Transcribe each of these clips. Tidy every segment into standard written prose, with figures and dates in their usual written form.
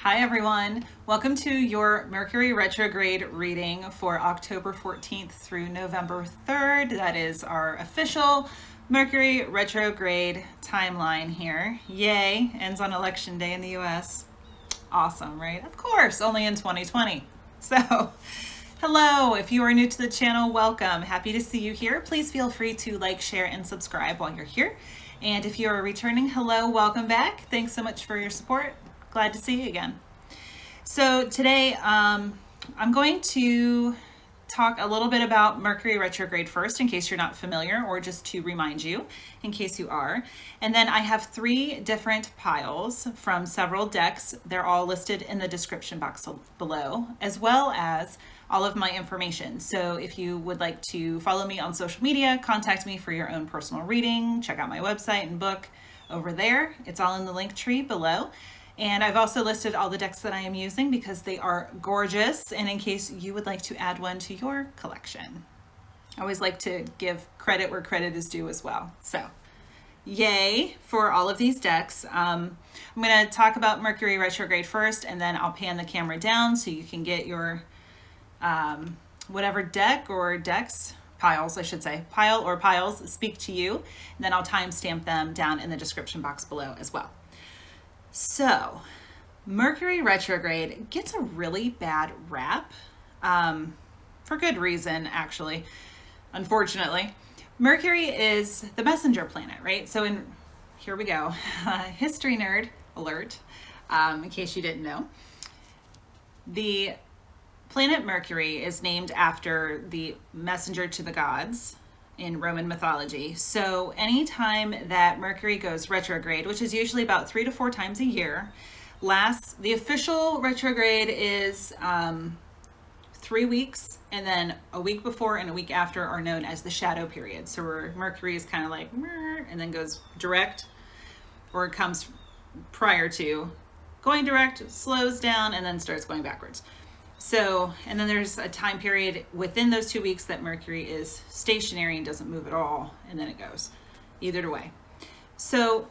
Hi everyone, welcome to your Mercury Retrograde reading for October 14th through November 3rd. That is our official Mercury Retrograde timeline here. Yay, ends on election day in the US. Awesome, right? Of course, only in 2020. So, hello, if you are new to the channel, welcome. Happy to see you here. Please feel free to like, share, and subscribe while you're here. And if you are returning, hello, welcome back. Thanks so much for your support. Glad to see you again. So today I'm going to talk a little bit about Mercury retrograde first in case you're not familiar, or just to remind you in case you are. And then I have 3 different piles from several decks. They're all listed in the description box below, as well as all of my information. So if you would like to follow me on social media, contact me for your own personal reading, check out my website and book over there. It's all in the link tree below. And I've also listed all the decks that I am using because they are gorgeous, and in case you would like to add one to your collection. I always like to give credit where credit is due as well. So, yay for all of these decks. I'm going to talk about Mercury retrograde first, and then I'll pan the camera down so you can get your whatever deck or decks, piles I should say, pile or piles speak to you, and then I'll timestamp them down in the description box below as well. So, Mercury retrograde gets a really bad rap, for good reason, actually, unfortunately. Mercury is the messenger planet, right? So here we go, history nerd alert, in case you didn't know. The planet Mercury is named after the messenger to the gods in Roman mythology. So anytime that Mercury goes retrograde, which is usually about 3 to 4 times a year, the official retrograde is 3 weeks, and then a week before and a week after are known as the shadow period. So where Mercury is kind of like, and then goes direct, or it comes prior to going direct, slows down, and then starts going backwards. So, and then there's a time period within those 2 weeks that Mercury is stationary and doesn't move at all, and then it goes either way. So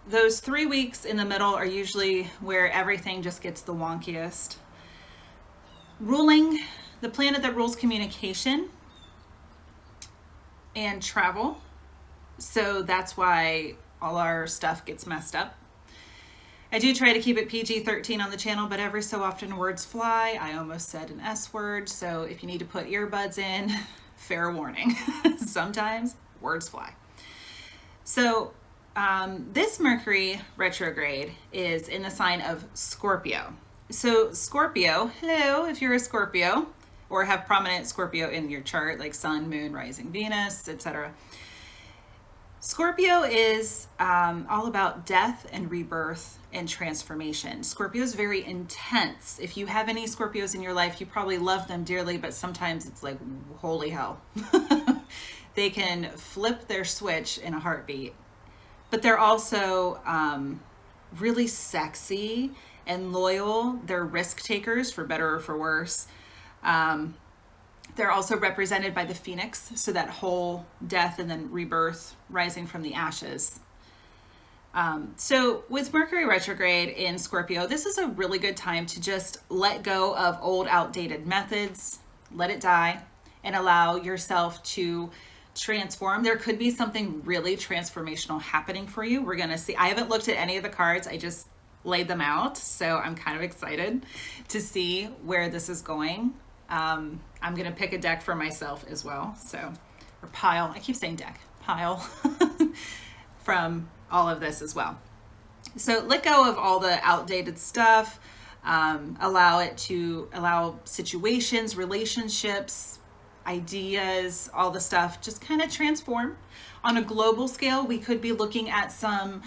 those 3 weeks in the middle are usually where everything just gets the wonkiest. The planet that rules communication and travel. So that's why all our stuff gets messed up. I do try to keep it PG-13 on the channel, but every so often words fly. I almost said an S word, so if you need to put earbuds in, fair warning. Sometimes words fly. So this Mercury retrograde is in the sign of Scorpio. So Scorpio, hello, if you're a Scorpio or have prominent Scorpio in your chart, like Sun, Moon, Rising, Venus, etc. Scorpio is all about death and rebirth and transformation. Scorpio is very intense. If you have any Scorpios in your life, you probably love them dearly, but sometimes it's like, holy hell. They can flip their switch in a heartbeat. But they're also really sexy and loyal. They're risk takers, for better or for worse. They're also represented by the phoenix, so that whole death and then rebirth, rising from the ashes. So with Mercury retrograde in Scorpio, this is a really good time to just let go of old, outdated methods, let it die, and allow yourself to transform. There could be something really transformational happening for you. We're going to see. I haven't looked at any of the cards. I just laid them out, so I'm kind of excited to see where this is going. I'm going to pick a deck for myself as well. So, or pile, I keep saying deck, pile from all of this as well. So let go of all the outdated stuff, allow situations, relationships, ideas, all the stuff, just kind of transform. On a global scale, we could be looking at some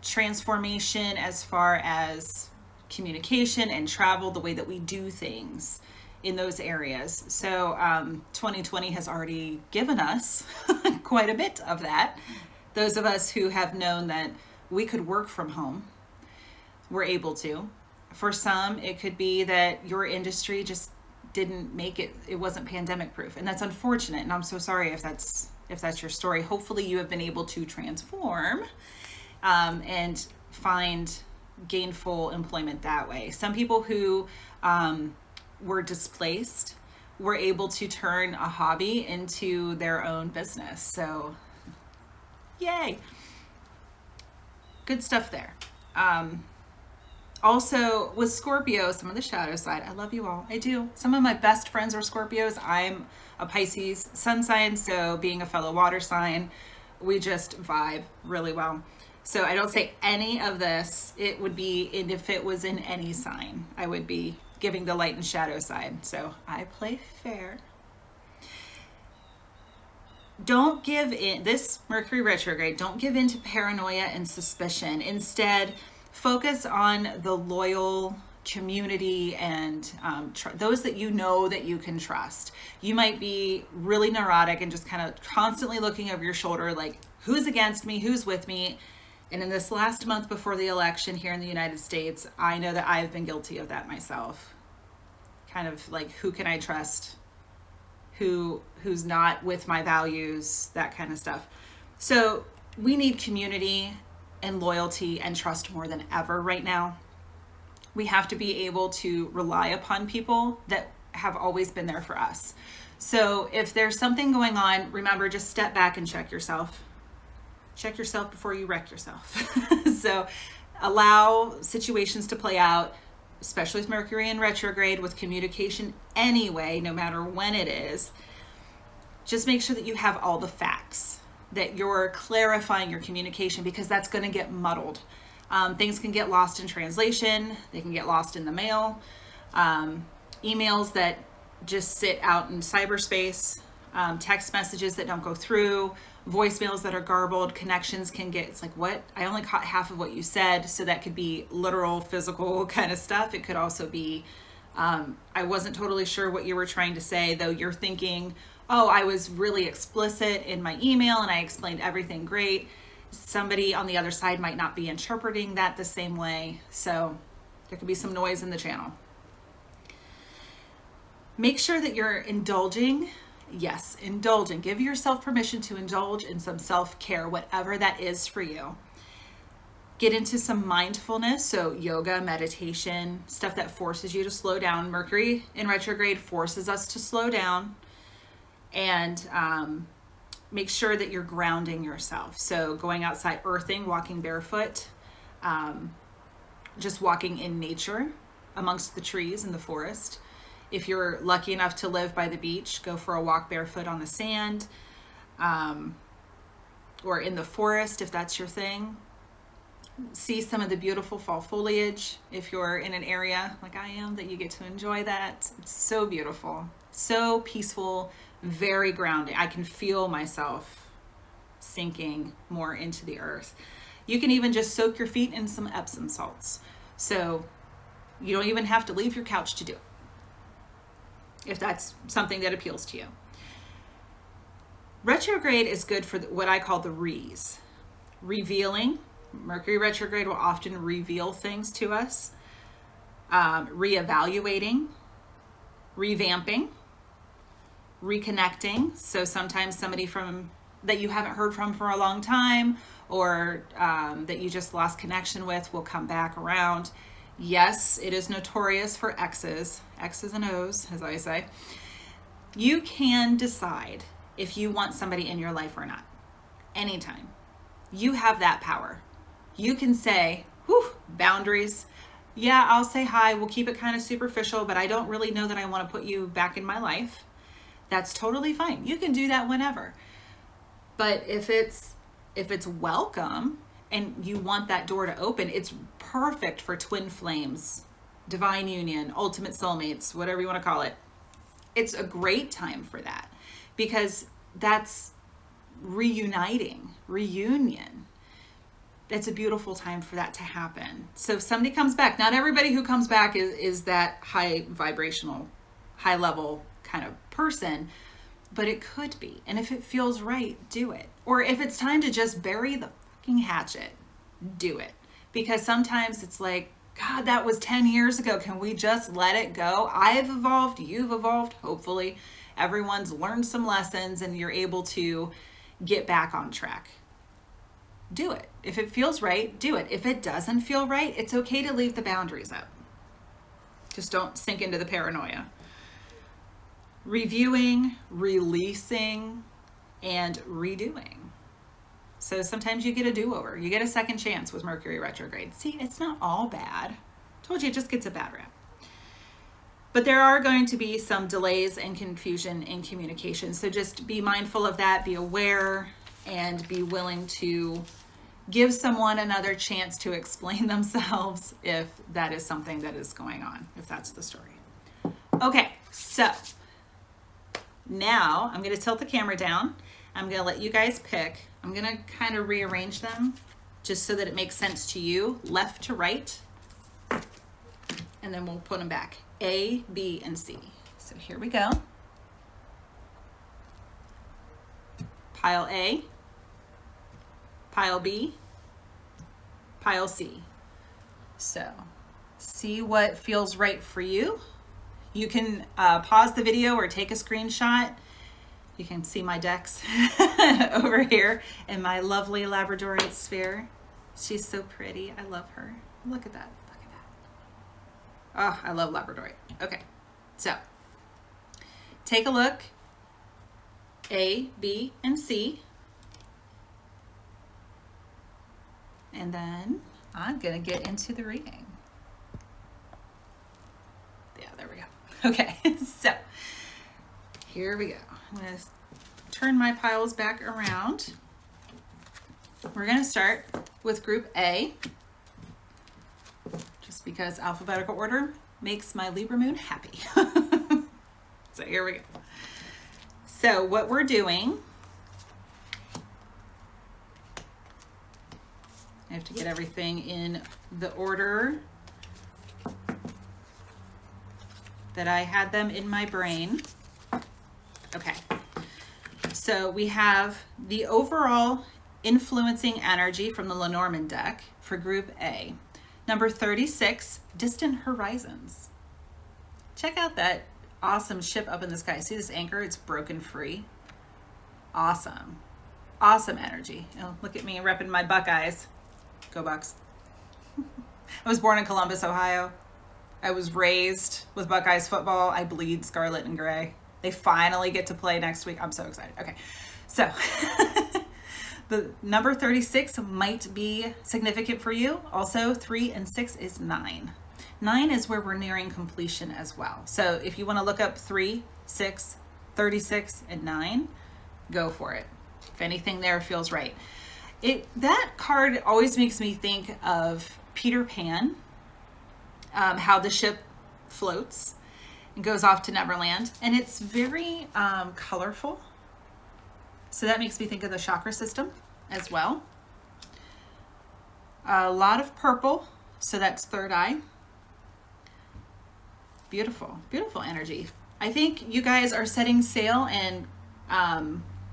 transformation as far as communication and travel, the way that we do things in those areas. So 2020 has already given us quite a bit of that. Those of us who have known that we could work from home, we're able to. For some, it could be that your industry just didn't make it, it wasn't pandemic proof, and that's unfortunate, and I'm so sorry if that's your story. Hopefully you have been able to transform and find gainful employment that way. Some people who were displaced were able to turn a hobby into their own business. So, yay. Good stuff there. Also, with Scorpio, some of the shadow side, I love you all. I do. Some of my best friends are Scorpios. I'm a Pisces sun sign, so being a fellow water sign, we just vibe really well. So I don't say any of this. It would be, and if it was in any sign, I would be giving the light and shadow side. So I play fair. Don't give in, this Mercury retrograde, don't give in to paranoia and suspicion. Instead, focus on the loyal community and those that you know that you can trust. You might be really neurotic and just kind of constantly looking over your shoulder, like, who's against me, who's with me? And in this last month before the election here in the United States, I know that I've been guilty of that myself. Kind of like, who can I trust? Who's not with my values, that kind of stuff. So we need community and loyalty and trust more than ever right now. We have to be able to rely upon people that have always been there for us. So if there's something going on, remember, just step back and check yourself. Check yourself before you wreck yourself. So allow situations to play out, especially with Mercury in retrograde, with communication anyway, no matter when it is. Just make sure that you have all the facts, that you're clarifying your communication, because that's going to get muddled. Things can get lost in translation. They can get lost in the mail. Emails that just sit out in cyberspace, text messages that don't go through, voicemails that are garbled, connections can get, it's like, what? I only caught half of what you said. So that could be literal, physical kind of stuff. It could also be, I wasn't totally sure what you were trying to say, though you're thinking, oh, I was really explicit in my email and I explained everything great. Somebody on the other side might not be interpreting that the same way. So there could be some noise in the channel. Make sure that you're indulging. Yes, indulging. Give yourself permission to indulge in some self-care, whatever that is for you. Get into some mindfulness, so yoga, meditation, stuff that forces you to slow down. Mercury in retrograde forces us to slow down, and make sure that you're grounding yourself. So going outside, earthing, walking barefoot, just walking in nature amongst the trees in the forest. If you're lucky enough to live by the beach, go for a walk barefoot on the sand, or in the forest if that's your thing. See some of the beautiful fall foliage if you're in an area like I am that you get to enjoy that. It's so beautiful, so peaceful, very grounding. I can feel myself sinking more into the earth. You can even just soak your feet in some Epsom salts. So you don't even have to leave your couch to do it, if that's something that appeals to you. Retrograde is good for what I call the re's. Revealing. Mercury retrograde will often reveal things to us. Reevaluating, revamping, reconnecting. So sometimes somebody that you haven't heard from for a long time, or that you just lost connection with, will come back around. Yes, it is notorious for X's and O's, as I say. You can decide if you want somebody in your life or not. Anytime. You have that power. You can say, whew, boundaries. Yeah, I'll say hi. We'll keep it kind of superficial, but I don't really know that I want to put you back in my life. That's totally fine. You can do that whenever. But if it's welcome, and you want that door to open, it's perfect for twin flames, divine union, ultimate soulmates, whatever you want to call it. It's a great time for that, because that's reuniting, reunion. It's a beautiful time for that to happen. So if somebody comes back, not everybody who comes back is that high vibrational, high level kind of person, but it could be. And if it feels right, do it. Or if it's time to just bury the hatchet, do it. Because sometimes it's like, God, that was 10 years ago. Can we just let it go? I've evolved, you've evolved. Hopefully everyone's learned some lessons and you're able to get back on track. do it. If it feels right, do it. If it doesn't feel right, it's okay to leave the boundaries up. Just don't sink into the paranoia. Reviewing, releasing, and redoing. So sometimes you get a do-over. You get a second chance with Mercury retrograde. See, it's not all bad. Told you, it just gets a bad rap. But there are going to be some delays and confusion in communication. So just be mindful of that, be aware, and be willing to give someone another chance to explain themselves if that is something that is going on, if that's the story. Okay, so now I'm going to tilt the camera down. I'm going to let you guys pick. I'm going to kind of rearrange them just so that it makes sense to you, left to right, and then we'll put them back. A, B, and C. So here we go. Pile A, pile B, pile C. So see what feels right for you. You can pause the video or take a screenshot. You can see my decks over here and my lovely Labradorite sphere. She's so pretty. I love her. Look at that. Look at that. Oh, I love Labradorite. Okay, so take a look. A, B, and C. And then I'm going to get into the reading. Yeah, there we go. Okay, so here we go. I'm going to turn my piles back around. We're going to start with group A, just because alphabetical order makes my Libra moon happy. So here we go. So what we're doing, I have to get everything in the order that I had them in my brain. Okay, so we have the overall influencing energy from the Lenormand deck for group A. Number 36, Distant Horizons. Check out that awesome ship up in the sky. See this anchor? It's broken free. Awesome. Awesome energy. Oh, look at me repping my Buckeyes. Go Bucks. I was born in Columbus, Ohio. I was raised with Buckeyes football. I bleed scarlet and gray. They finally get to play next week. I'm so excited. Okay, so the number 36 might be significant for you. Also, 3 and 6 is 9. 9 is where we're nearing completion as well. So if you want to look up 3, 6, 36, and 9, go for it. If anything there feels right. That card always makes me think of Peter Pan, how the ship floats and goes off to Neverland, and it's very colorful. So that makes me think of the chakra system as well. A lot of purple, so that's third eye. Beautiful, beautiful energy. I think you guys are setting sail and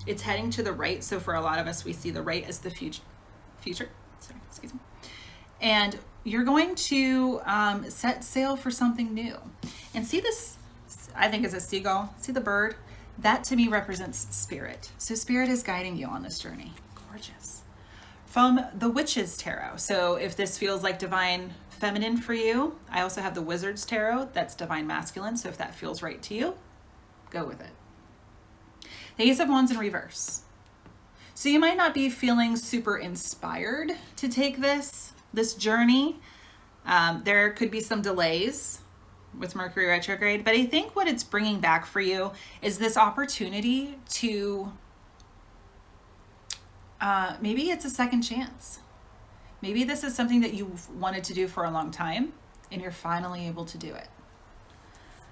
it's heading to the right. So for a lot of us, we see the right as the future. Sorry, excuse me. And you're going to set sail for something new. And see this, I think is a seagull. See the bird? That to me represents spirit. So spirit is guiding you on this journey. Gorgeous. From the Witch's Tarot. So if this feels like divine feminine for you, I also have the Wizard's Tarot. That's divine masculine. So if that feels right to you, go with it. The Ace of Wands in reverse. So you might not be feeling super inspired to take this journey. There could be some delays with Mercury retrograde, but I think what it's bringing back for you is this opportunity to maybe it's a second chance. Maybe this is something that you've wanted to do for a long time and you're finally able to do it.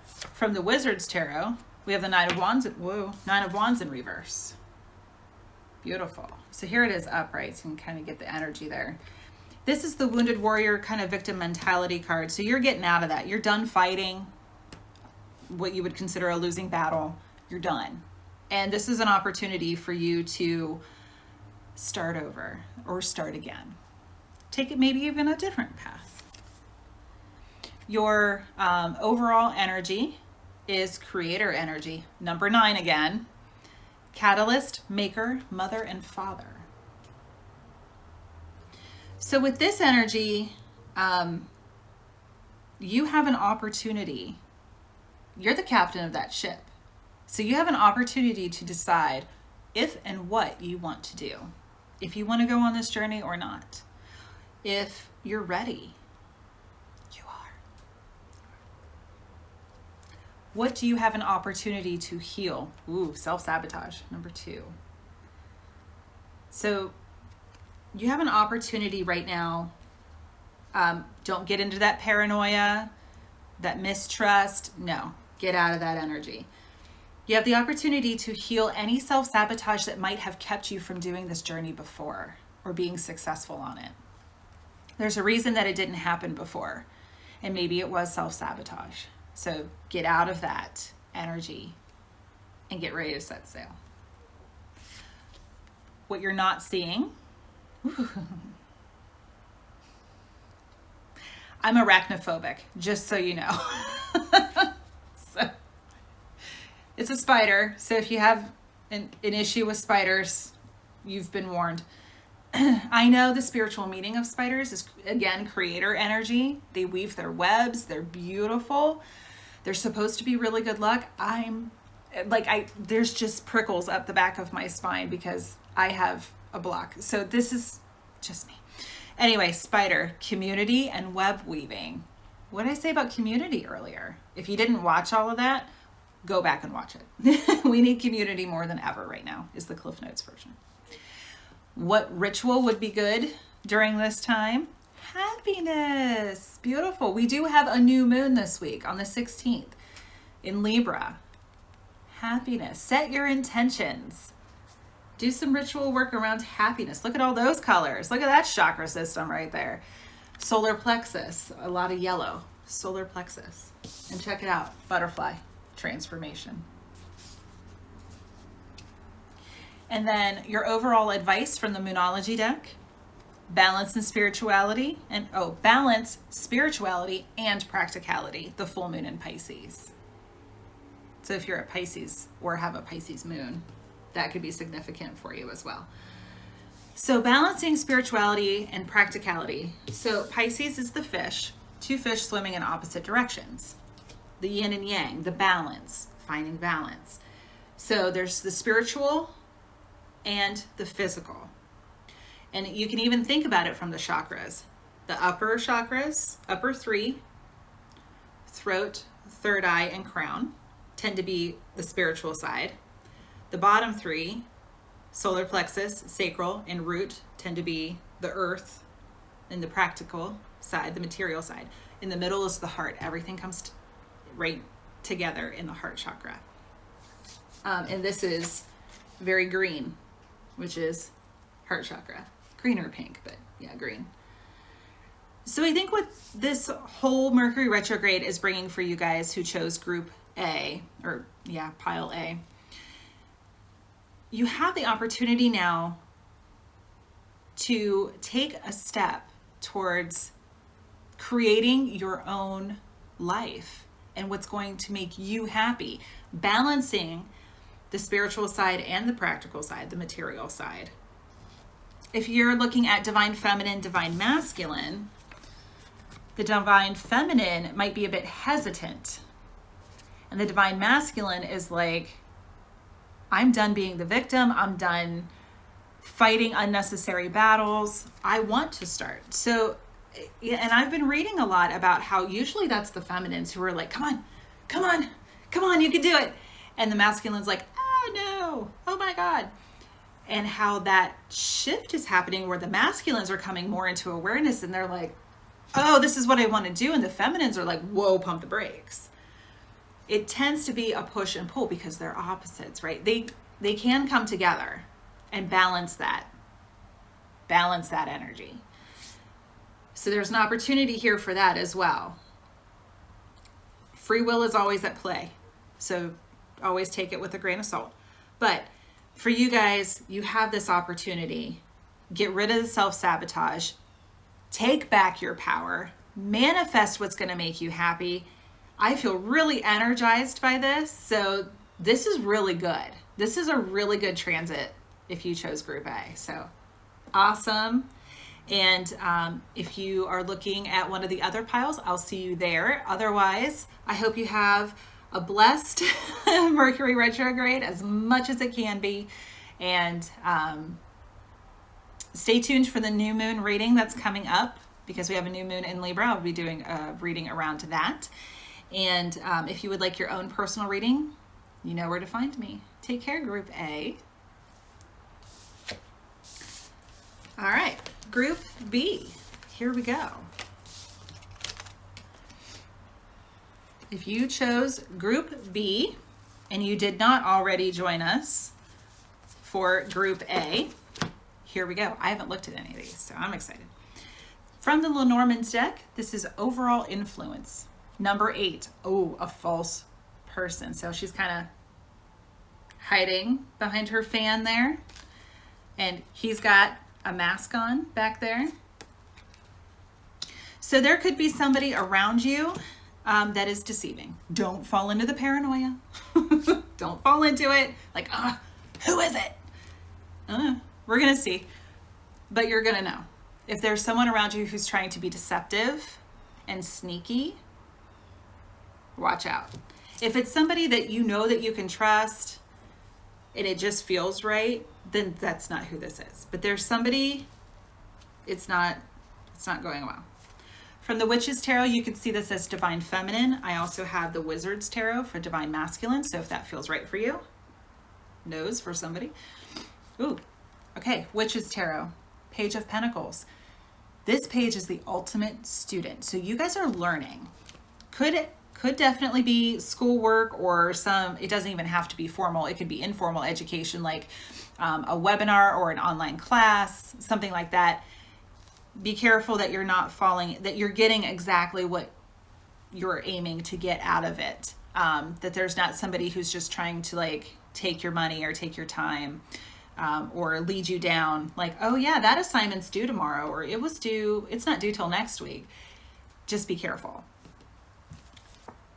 From the Wizard's Tarot, we have the Nine of Wands in reverse. Beautiful. So here it is upright, so you can kind of get the energy there. This is the Wounded Warrior kind of victim mentality card. So you're getting out of that. You're done fighting what you would consider a losing battle. You're done. And this is an opportunity for you to start over or start again. Take it maybe even a different path. Your overall energy is creator energy. Number 9 again. Catalyst, maker, mother, and father. So with this energy, you have an opportunity. You're the captain of that ship. So you have an opportunity to decide if and what you want to do. If you want to go on this journey or not. If you're ready. You are. What do you have an opportunity to heal? Ooh, self-sabotage, number 2. So you have an opportunity right now. Don't get into that paranoia, that mistrust. No, get out of that energy. You have the opportunity to heal any self-sabotage that might have kept you from doing this journey before or being successful on it. There's a reason that it didn't happen before, and maybe it was self-sabotage. So get out of that energy and get ready to set sail. What you're not seeing, I'm arachnophobic, just so you know. So, it's a spider, so if you have an issue with spiders, you've been warned. I know the spiritual meaning of spiders is, again, creator energy. They weave their webs, they're beautiful. They're supposed to be really good luck. There's just prickles up the back of my spine because I have a block. So this is just me. Anyway, spider, community and web weaving. What did I say about community earlier? If you didn't watch all of that, go back and watch it. We need community more than ever right now, is the Cliff Notes version. What ritual would be good during this time? Happiness. Beautiful. We do have a new moon this week on the 16th in Libra. Happiness. Set your intentions. Do some ritual work around happiness. Look at all those colors. Look at that chakra system right there. Solar plexus, a lot of yellow. Solar plexus. And check it out, butterfly transformation. And then your overall advice from the Moonology deck, balance and spirituality, and balance, spirituality, and practicality, the full moon in Pisces. So if you're a Pisces or have a Pisces moon, that could be significant for you as well. So balancing spirituality and practicality. So Pisces is the fish, 2 fish swimming in opposite directions. The yin and yang, the balance, finding balance. So there's the spiritual and the physical. And you can even think about it from the chakras. The upper chakras, upper 3, throat, third eye, and crown, tend to be the spiritual side. The bottom 3, solar plexus, sacral, and root, tend to be the earth and the practical side, the material side. In the middle is the heart. Everything comes right together in the heart chakra. And this is very green, which is heart chakra. Green or pink, but yeah, green. So I think what this whole Mercury retrograde is bringing for you guys who chose group A, or pile A, you have the opportunity now to take a step towards creating your own life and what's going to make you happy, balancing the spiritual side and the practical side, the material side. If you're looking at divine feminine, divine masculine, the divine feminine might be a bit hesitant. And the divine masculine is like, I'm done being the victim. I'm done fighting unnecessary battles. I want to start. So, and I've been reading a lot about how usually that's the feminines who are like, come on, you can do it. And the masculine's like, no, oh my God. And how that shift is happening where the masculines are coming more into awareness and they're like, oh, this is what I want to do. And the feminines are like, whoa, pump the brakes. It tends to be a push and pull because they're opposites, right? They can come together and balance that energy. So there's an opportunity here for that as well. Free will is always at play. So always take it with a grain of salt. But for you guys, you have this opportunity. Get rid of the self-sabotage. Take back your power. Manifest what's going to make you happy. I feel really energized by this. So this is really good. This is a really good transit if you chose Group A. So awesome. And if you are looking at one of the other piles, I'll see you there. Otherwise, I hope you have a blessed Mercury retrograde as much as it can be. And stay tuned for the new moon reading that's coming up, because we have a new moon in Libra. I'll be doing a reading around that. And if you would like your own personal reading, you know where to find me. Take care, Group A. All right, Group B. Here we go. If you chose Group B and you did not already join us for Group A, here we go. I haven't looked at any of these, so I'm excited. From the Lenormand's deck, this is overall influence. Number 8. Oh, a false person. So she's kind of hiding behind her fan there. And he's got a mask on back there. So there could be somebody around you that is deceiving. Don't fall into the paranoia. Don't fall into it. Like, who is it? We're going to see. But you're going to know. If there's someone around you who's trying to be deceptive and sneaky, watch out. If it's somebody that you know that you can trust and it just feels right, then that's not who this is. But there's somebody, it's not going well. From the Witch's Tarot, you can see this as Divine Feminine. I also have the Wizard's Tarot for Divine Masculine, so if that feels right for you, nose for somebody. Ooh, okay, Witch's Tarot, Page of Pentacles. This page is the ultimate student. So you guys are learning. Could definitely be schoolwork or some, it doesn't even have to be formal. It could be informal education, like a webinar or an online class, something like that. Be careful that you're not falling, that you're getting exactly what you're aiming to get out of it. That there's not somebody who's just trying to like take your money or take your time. Or lead you down like, oh yeah, that assignment's due tomorrow, or it's not due till next week. Just be careful.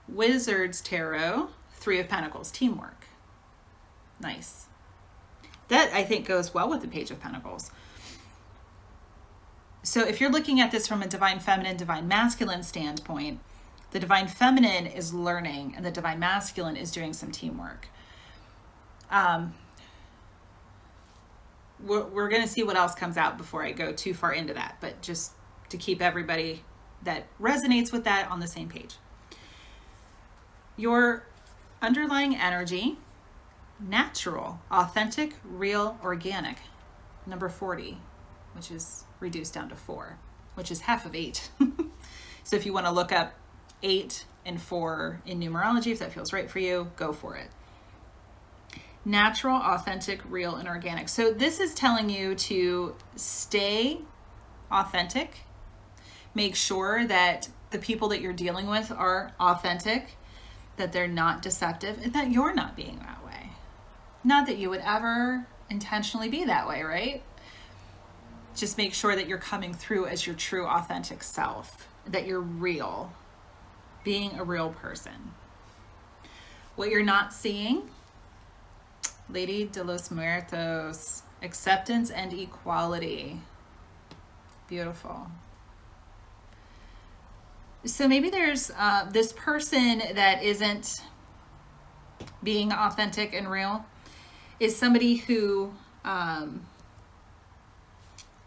Wizard's Tarot, 3 of Pentacles, teamwork. Nice. That I think goes well with the Page of Pentacles. So if you're looking at this from a Divine Feminine, Divine Masculine standpoint, the Divine Feminine is learning and the Divine Masculine is doing some teamwork. We're going to see what else comes out before I go too far into that, but just to keep everybody that resonates with that on the same page. Your underlying energy, natural, authentic, real, organic. Number 40, which is reduced down to 4, which is half of 8. So if you want to look up 8 and 4 in numerology, if that feels right for you, go for it. Natural, authentic, real, and organic. So this is telling you to stay authentic. Make sure that the people that you're dealing with are authentic, that they're not deceptive, and that you're not being that way. Not that you would ever intentionally be that way, right? Just make sure that you're coming through as your true, authentic self, that you're real, being a real person. What you're not seeing, Lady de los Muertos, acceptance and equality. Beautiful. So maybe there's this person that isn't being authentic and real, is somebody who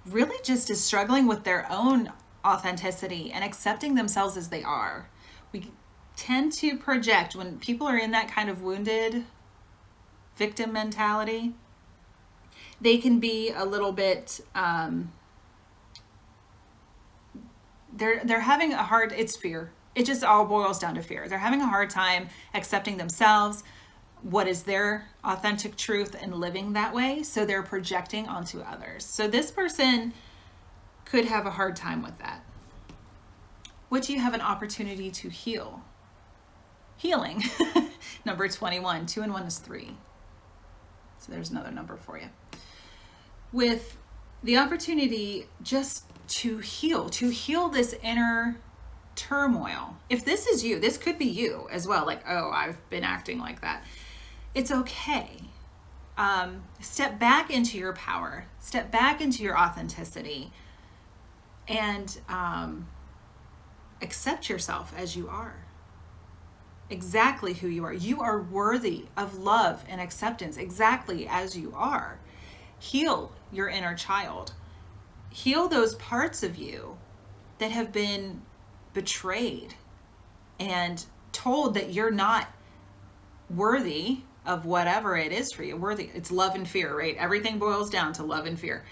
really just is struggling with their own authenticity and accepting themselves as they are. We tend to project when people are in that kind of wounded victim mentality. They can be a little bit, they're having a hard, it's fear. It just all boils down to fear. They're having a hard time accepting themselves, what is their authentic truth, and living that way. So they're projecting onto others. So this person could have a hard time with that, which you have an opportunity to heal. Healing. Number 21, 2 and 1 is 3. So there's another number for you. With the opportunity just to heal this inner turmoil. If this is you, this could be you as well. Like, oh, I've been acting like that. It's okay. Step back into your power. Step back into your authenticity. And accept yourself as you are. Exactly who you are. You are worthy of love and acceptance exactly as you are. Heal your inner child. Heal those parts of you that have been betrayed and told that you're not worthy of whatever it is for you. Worthy, it's love and fear, right? Everything boils down to love and fear.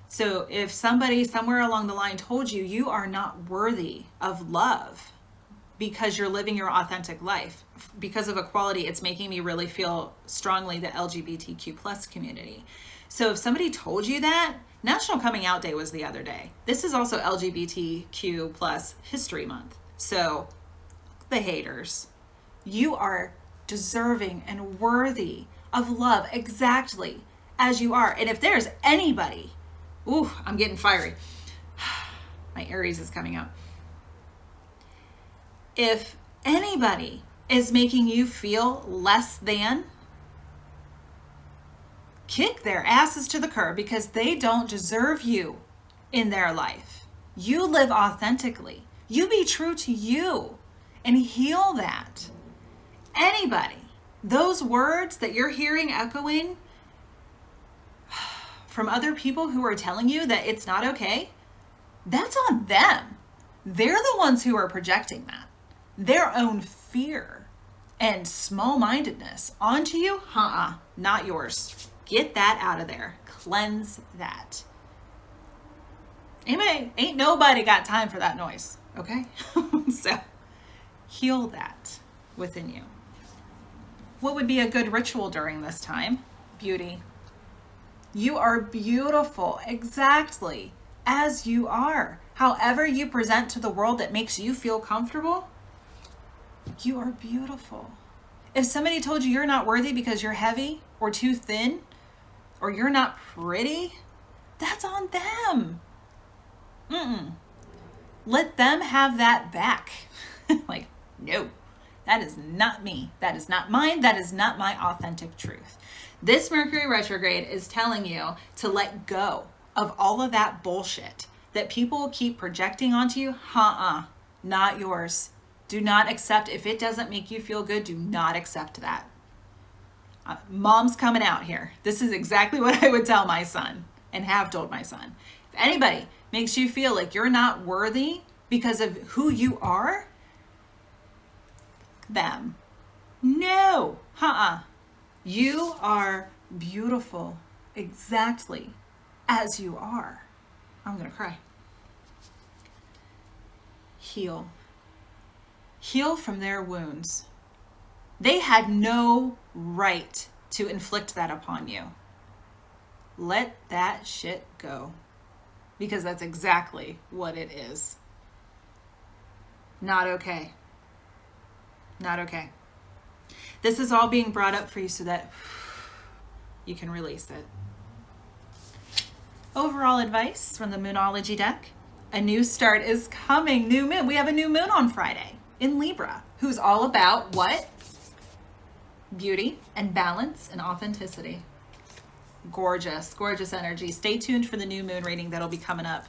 So if somebody somewhere along the line told you you are not worthy of love because you're living your authentic life, because of equality, it's making me really feel strongly the LGBTQ plus community. So if somebody told you that, National Coming Out Day was the other day. This is also LGBTQ plus History Month. So the haters, you are deserving and worthy of love exactly as you are. And if there's anybody, ooh, I'm getting fiery. My Aries is coming out. If anybody is making you feel less than, kick their asses to the curb because they don't deserve you in their life. You live authentically. You be true to you and heal that. Anybody, those words that you're hearing echoing from other people who are telling you that it's not okay, that's on them. They're the ones who are projecting that. Their own fear and small-mindedness onto you, not yours. Get that out of there. Cleanse that. Ain't nobody got time for that noise, okay? So heal that within you. What would be a good ritual during this time? Beauty. You are beautiful exactly as you are. However you present to the world that makes you feel comfortable, you are beautiful. If somebody told you you're not worthy because you're heavy or too thin or you're not pretty, that's on them. Let them have that back. Like, no, that is not me. That is not mine. That is not my authentic truth. This Mercury retrograde is telling you to let go of all of that bullshit that people keep projecting onto you. Not yours. Do not accept. If it doesn't make you feel good, do not accept that. Mom's coming out here. This is exactly what I would tell my son and have told my son. If anybody makes you feel like you're not worthy because of who you are, them. No. You are beautiful exactly as you are. I'm going to cry. Heal. Heal from their wounds. They had no right to inflict that upon you. Let that shit go. Because that's exactly what it is. Not okay. Not okay. This is all being brought up for you so that you can release it. Overall advice from the Moonology deck. A new start is coming. New moon. We have a new moon on Friday in Libra, who's all about what? Beauty and balance and authenticity. Gorgeous, gorgeous energy. Stay tuned for the new moon reading that'll be coming up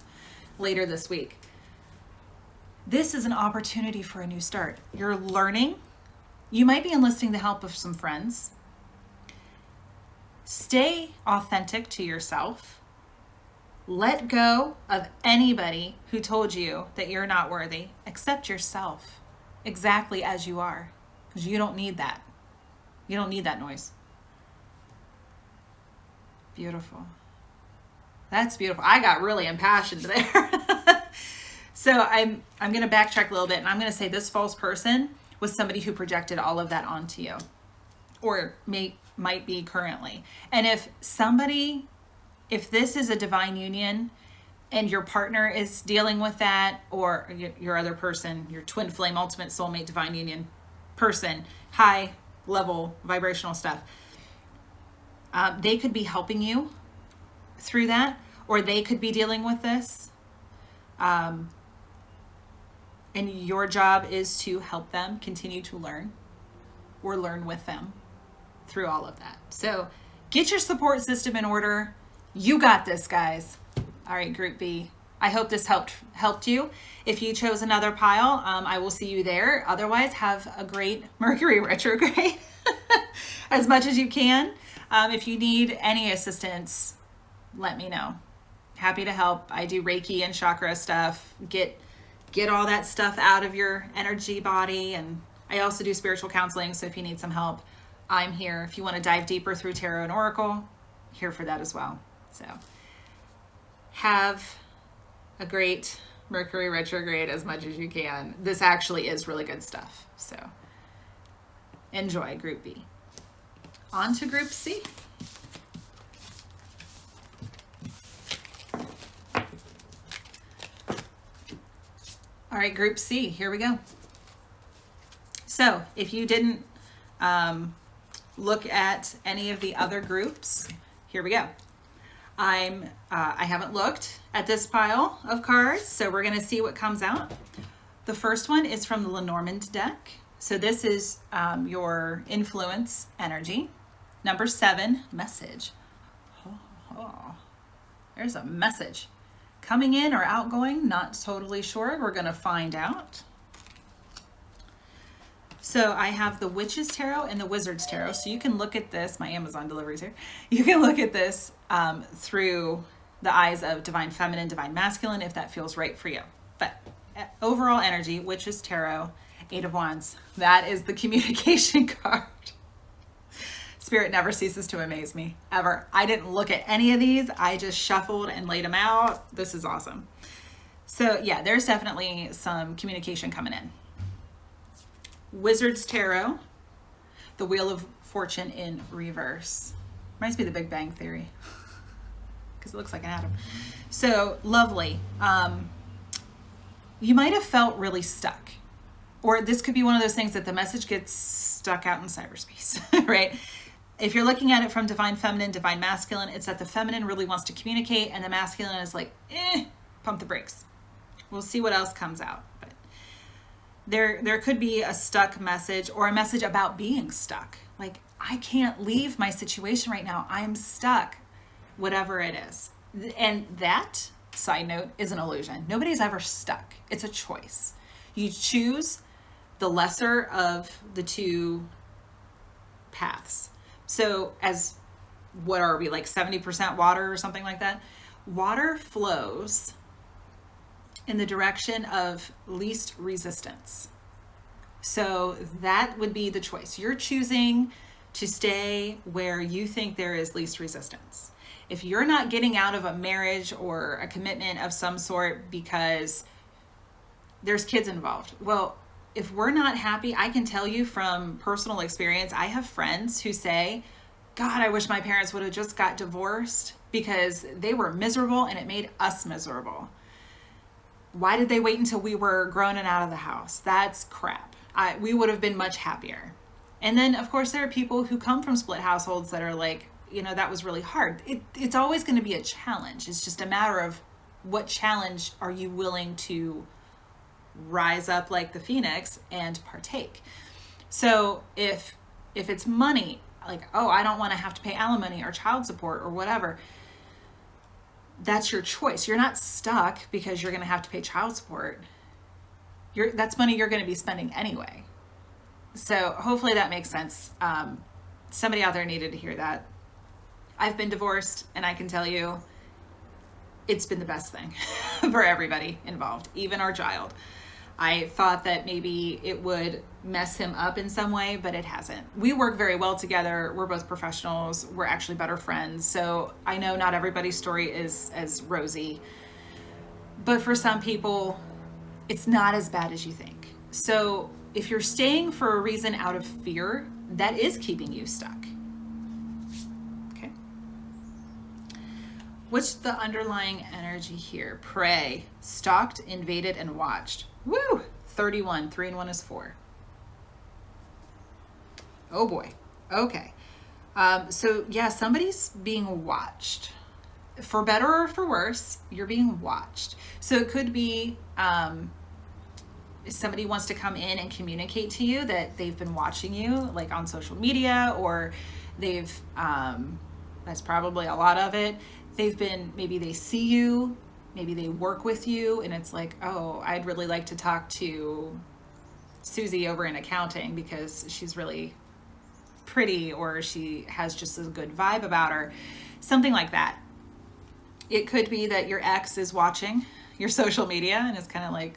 later this week. This is an opportunity for a new start. You're learning. You might be enlisting the help of some friends. Stay authentic to yourself. Let go of anybody who told you that you're not worthy. Accept yourself exactly as you are, because you don't need that. You don't need that noise. Beautiful. That's beautiful. I got really impassioned there. So I'm going to backtrack a little bit, and I'm going to say this false person was somebody who projected all of that onto you, or might be currently. And if this is a divine union and your partner is dealing with that, or your other person, your twin flame, ultimate soulmate, divine union person, high level vibrational stuff, they could be helping you through that, or they could be dealing with this. And your job is to help them continue to learn, or learn with them through all of that. So get your support system in order. You got this, guys. All right, Group B. I hope this helped you. If you chose another pile, I will see you there. Otherwise, have a great Mercury retrograde as much as you can. If you need any assistance, let me know. Happy to help. I do Reiki and chakra stuff. Get all that stuff out of your energy body. And I also do spiritual counseling. So if you need some help, I'm here. If you want to dive deeper through tarot and oracle, here for that as well. So have a great Mercury retrograde as much as you can. This actually is really good stuff. So enjoy Group B. On to Group C. All right, Group C, here we go. So if you didn't look at any of the other groups, here we go. I haven't looked at this pile of cards, so we're going to see what comes out. The first one is from the Lenormand deck. So this is your influence energy. Number 7, message. There's a message. Coming in or outgoing, not totally sure. We're going to find out. So I have the Witch's Tarot and the Wizard's Tarot. So you can look at this, my Amazon deliveries here. You can look at this through the eyes of Divine Feminine, Divine Masculine, if that feels right for you. But overall energy, Witch's Tarot, 8 of Wands. That is the communication card. Spirit never ceases to amaze me, ever. I didn't look at any of these. I just shuffled and laid them out. This is awesome. So yeah, there's definitely some communication coming in. Wizard's Tarot, the Wheel of Fortune in reverse. Reminds me of the Big Bang Theory because it looks like an atom. So lovely. You might have felt really stuck, or this could be one of those things that the message gets stuck out in cyberspace, right? If you're looking at it from Divine Feminine, Divine Masculine, it's that the feminine really wants to communicate and the masculine is like, pump the brakes. We'll see what else comes out. But there could be a stuck message or a message about being stuck. Like, I can't leave my situation right now. I'm stuck, whatever it is. And that, side note, is an illusion. Nobody's ever stuck. It's a choice. You choose the lesser of the two paths. So as, what are we, like 70% water or something like that? Water flows in the direction of least resistance. So that would be the choice. You're choosing to stay where you think there is least resistance. If you're not getting out of a marriage or a commitment of some sort because there's kids involved, well, if we're not happy, I can tell you from personal experience, I have friends who say, God, I wish my parents would have just got divorced because they were miserable and it made us miserable. Why did they wait until we were grown and out of the house? That's crap. We would have been much happier. And then, of course, there are people who come from split households that are like, that was really hard. It's always going to be a challenge. It's just a matter of what challenge are you willing to rise up like the phoenix and partake. So if it's money, like, oh, I don't want to have to pay alimony or child support or whatever, that's your choice. You're not stuck because you're going to have to pay child support. That's money you're going to be spending anyway. So hopefully that makes sense. Somebody out there needed to hear that. I've been divorced and I can tell you it's been the best thing for everybody involved, even our child. I thought that maybe it would mess him up in some way, but it hasn't. We work very well together. We're both professionals. We're actually better friends. So I know not everybody's story is as rosy, but for some people, it's not as bad as you think. So if you're staying for a reason out of fear, that is keeping you stuck. Okay. What's the underlying energy here? Prey, stalked, invaded, and watched. Woo! 31. 3 and 1 is 4. Oh boy. Okay. So yeah, somebody's being watched. For better or for worse, you're being watched. So it could be somebody wants to come in and communicate to you that they've been watching you, like on social media, or that's probably a lot of it. Maybe they see you, maybe they work with you and it's like, oh, I'd really like to talk to Susie over in accounting because she's really pretty, or she has just a good vibe about her, something like that. It could be that your ex is watching your social media and is kind of like,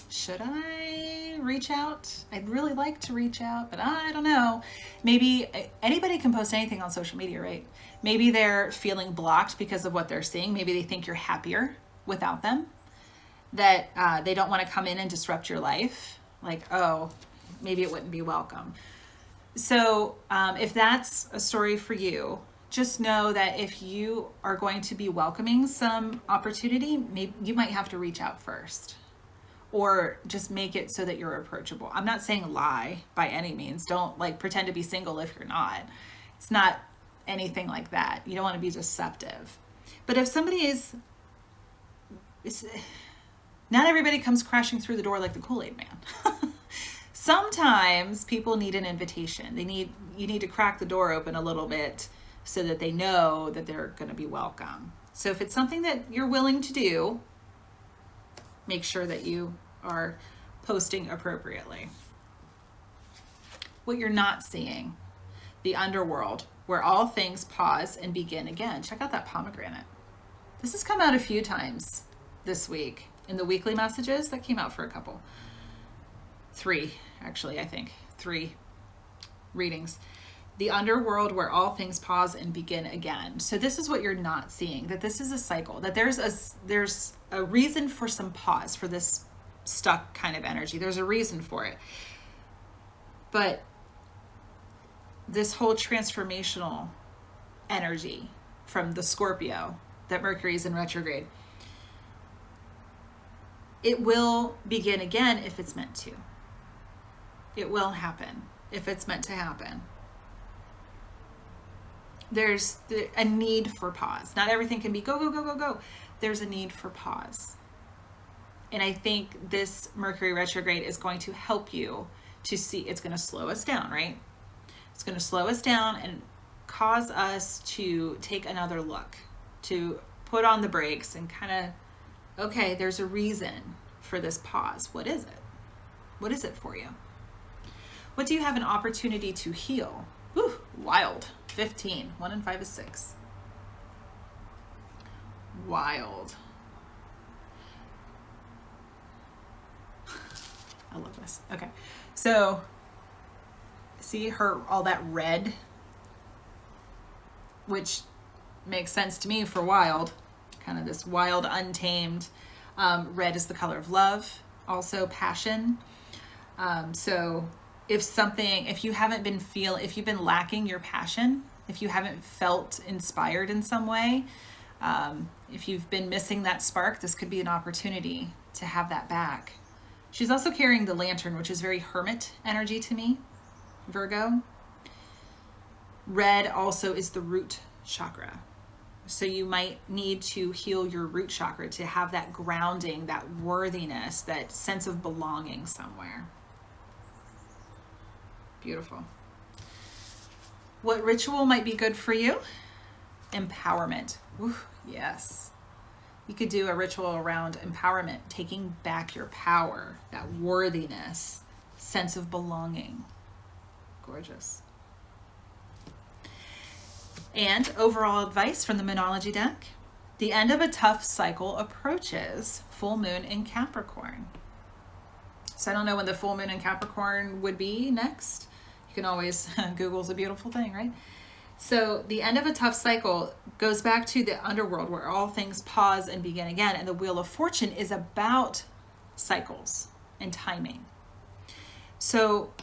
should I reach out? I'd really like to reach out, but I don't know. Maybe anybody can post anything on social media, right? Maybe they're feeling blocked because of what they're seeing. Maybe they think you're happier without them, that they don't want to come in and disrupt your life. Like, oh, maybe it wouldn't be welcome. So if that's a story for you, just know that if you are going to be welcoming some opportunity, maybe you might have to reach out first, or just make it so that you're approachable. I'm not saying lie by any means. Don't like pretend to be single if you're not. It's not anything like that. You don't want to be deceptive. But if somebody is, not everybody comes crashing through the door like the Kool-Aid man. Sometimes people need an invitation. You need to crack the door open a little bit so that they know that they're going to be welcome. So if it's something that you're willing to do, make sure that you are posting appropriately. What you're not seeing, the underworld, where all things pause and begin again. Check out that pomegranate. This has come out a few times this week in the weekly messages. That came out for a couple. 3, actually, I think. 3 readings. The underworld where all things pause and begin again. So this is what you're not seeing, that this is a cycle, that there's a reason for some pause for this stuck kind of energy. There's a reason for it. But this whole transformational energy from the Scorpio that Mercury is in retrograde, it will begin again if it's meant to. It will happen if it's meant to happen. There's a need for pause. Not everything can be go, go, go, go, go. There's a need for pause. And I think this Mercury retrograde is going to help you to see, it's going to slow us down, right? It's going to slow us down and cause us to take another look, to put on the brakes and kind of, okay, there's a reason for this pause. What is it? What is it for you? What do you have an opportunity to heal? Whew, wild. 15. 1 and 5 is 6. Wild. I love this. Okay. So see all that red, which makes sense to me for wild, kind of this wild, untamed. Red is the color of love, also passion. So if you've been lacking your passion, if you haven't felt inspired in some way, if you've been missing that spark, this could be an opportunity to have that back. She's also carrying the lantern, which is very hermit energy to me, Virgo. Red also is the root chakra. So you might need to heal your root chakra to have that grounding, that worthiness, that sense of belonging somewhere. Beautiful. What ritual might be good for you? Empowerment. Ooh, yes. You could do a ritual around empowerment, taking back your power, that worthiness, sense of belonging. Gorgeous. And overall advice from the Moonology deck. The end of a tough cycle approaches. Full moon in Capricorn. So I don't know when the full moon in Capricorn would be next. You can always, Google's a beautiful thing, right? So the end of a tough cycle goes back to the underworld where all things pause and begin again. And the Wheel of Fortune is about cycles and timing. So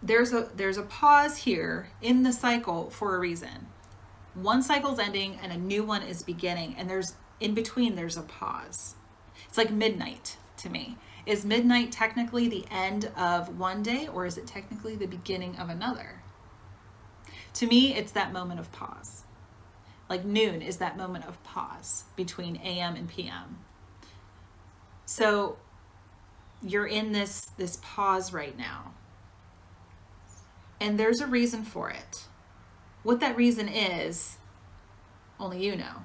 there's a pause here in the cycle for a reason. One cycle's ending and a new one is beginning, and in between there's a pause. It's like midnight to me. Is midnight technically the end of one day, or is it technically the beginning of another? To me, it's that moment of pause. Like noon is that moment of pause between AM and PM. So you're in this pause right now. And there's a reason for it. What that reason is, only you know.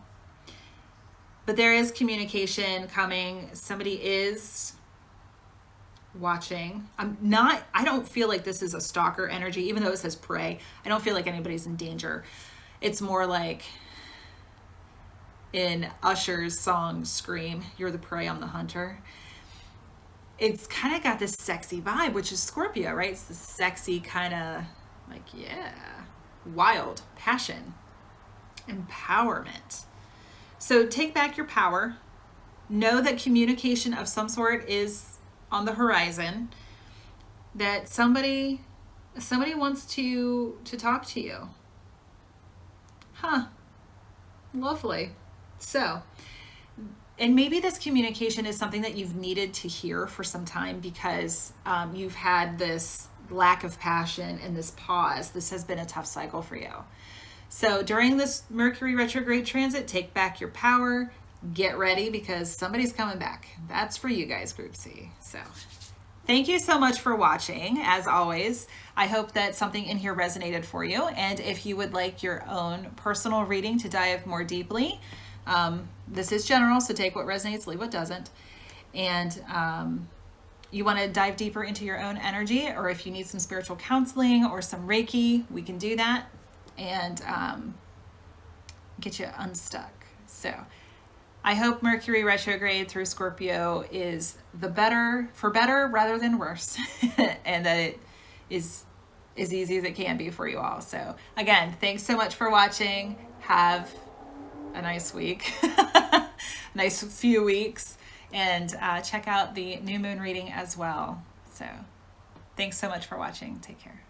But there is communication coming. Somebody is watching. I don't feel like this is a stalker energy, even though it says prey. I don't feel like anybody's in danger. It's more like in Usher's song Scream, you're the prey, I'm the hunter. It's kind of got this sexy vibe, which is Scorpio, right? It's the sexy kind of like, yeah, wild, passion, empowerment. So take back your power. Know that communication of some sort is on the horizon, that somebody wants to talk to you. Huh. Lovely. So, and maybe this communication is something that you've needed to hear for some time because you've had this lack of passion and this pause. This has been a tough cycle for you. So during this Mercury retrograde transit, take back your power, get ready because somebody's coming back. That's for you guys, Group C. So thank you so much for watching. As always, I hope that something in here resonated for you. And if you would like your own personal reading to dive more deeply, this is general, so take what resonates, leave what doesn't. And you want to dive deeper into your own energy, or if you need some spiritual counseling or some Reiki, we can do that and get you unstuck. So I hope Mercury retrograde through Scorpio is for better rather than worse, and that it is as easy as it can be for you all. So again, thanks so much for watching. Have a nice week, nice few weeks, and check out the new moon reading as well. So thanks so much for watching. Take care.